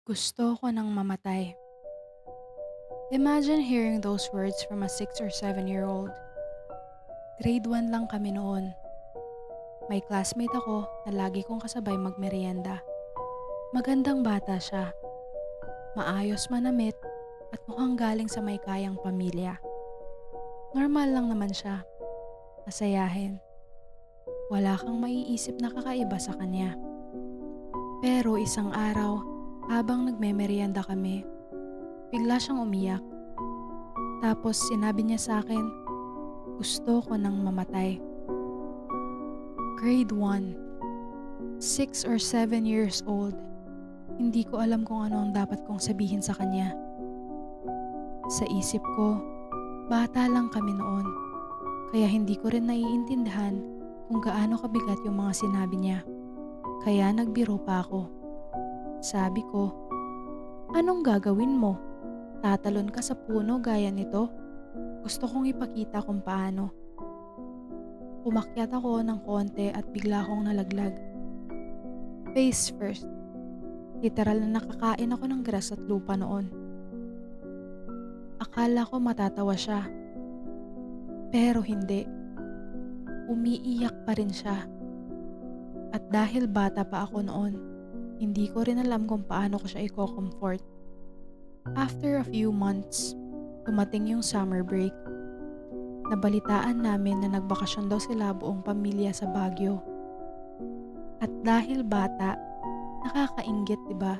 Gusto ko nang mamatay. Imagine hearing those words from a 6 or 7-year-old. Grade 1 lang kami noon. May classmate ako na lagi kong kasabay magmerienda. Magandang bata siya, maayos manamit at mukhang galing sa may kayang pamilya. Normal lang naman siya, masayahin. Wala kang maiisip na kakaiba sa kanya. Pero isang araw, habang nagmemerienda kami, bigla siyang umiyak. Tapos sinabi niya sa akin, gusto ko nang mamatay. Grade 1, 6 or 7 years old. Hindi ko alam kung ano ang dapat kong sabihin sa kanya. Sa isip ko, bata lang kami noon. Kaya hindi ko rin naiintindihan kung gaano kabigat yung mga sinabi niya. Kaya nagbiro pa ako. Sabi ko, anong gagawin mo? Tatalon ka sa puno gaya nito? Gusto kong ipakita kung paano. Umakyat ako ng konti at bigla akong nalaglag. Face first. Literal na nakakain ako ng grass at lupa noon. Akala ko matatawa siya. Pero hindi. Umiiyak pa rin siya. At dahil bata pa ako noon, hindi ko rin alam kung paano ko siya i-comfort. After a few months, dumating yung summer break. Nabalitaan namin na nagbakasyon daw sila buong pamilya sa Baguio. At dahil bata, nakakainggit, 'di ba?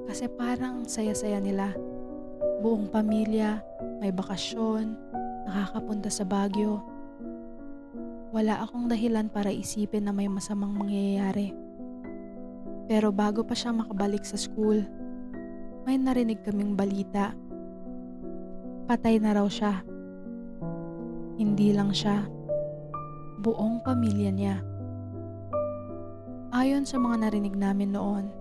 Kasi parang ang saya-saya nila. Buong pamilya, may bakasyon, nakakapunta sa Baguio. Wala akong dahilan para isipin na may masamang mangyayari. Pero bago pa siya makabalik sa school, may narinig kaming balita. Patay na raw siya. Hindi lang siya, buong pamilya niya. Ayon sa mga narinig namin noon,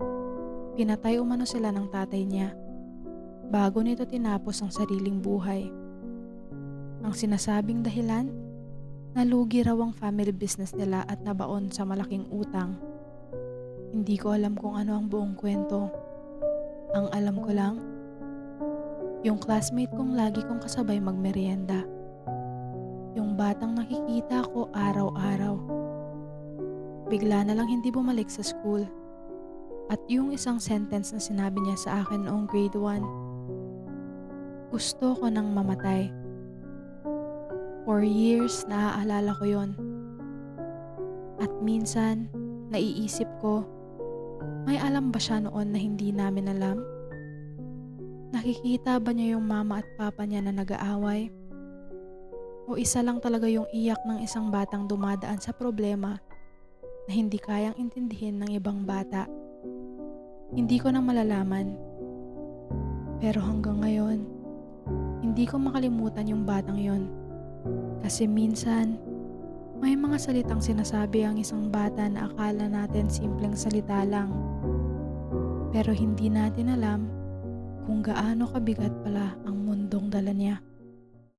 pinatay umano sila ng tatay niya bago nito tinapos ang sariling buhay. Ang sinasabing dahilan, nalugi raw ang family business nila at nabaon sa malaking utang. Hindi ko alam kung ano ang buong kwento. Ang alam ko lang, yung classmate kong lagi kong kasabay magmerienda. Yung batang nakikita ko araw-araw. Bigla na lang hindi bumalik sa school. At yung isang sentence na sinabi niya sa akin noong grade 1, gusto ko nang mamatay. For years naaalala ko yon. At minsan, naiisip ko, may alam ba siya noon na hindi namin alam? Nakikita ba niya yung mama at papa niya na nag-aaway? O isa lang talaga yung iyak ng isang batang dumadaan sa problema na hindi kayang intindihin ng ibang bata? Hindi ko na malalaman. Pero hanggang ngayon, hindi ko makalimutan yung batang yon. Kasi minsan, may mga salitang sinasabi ang isang bata na akala natin simpleng salita lang. Pero hindi natin alam kung gaano kabigat pala ang mundong dala niya.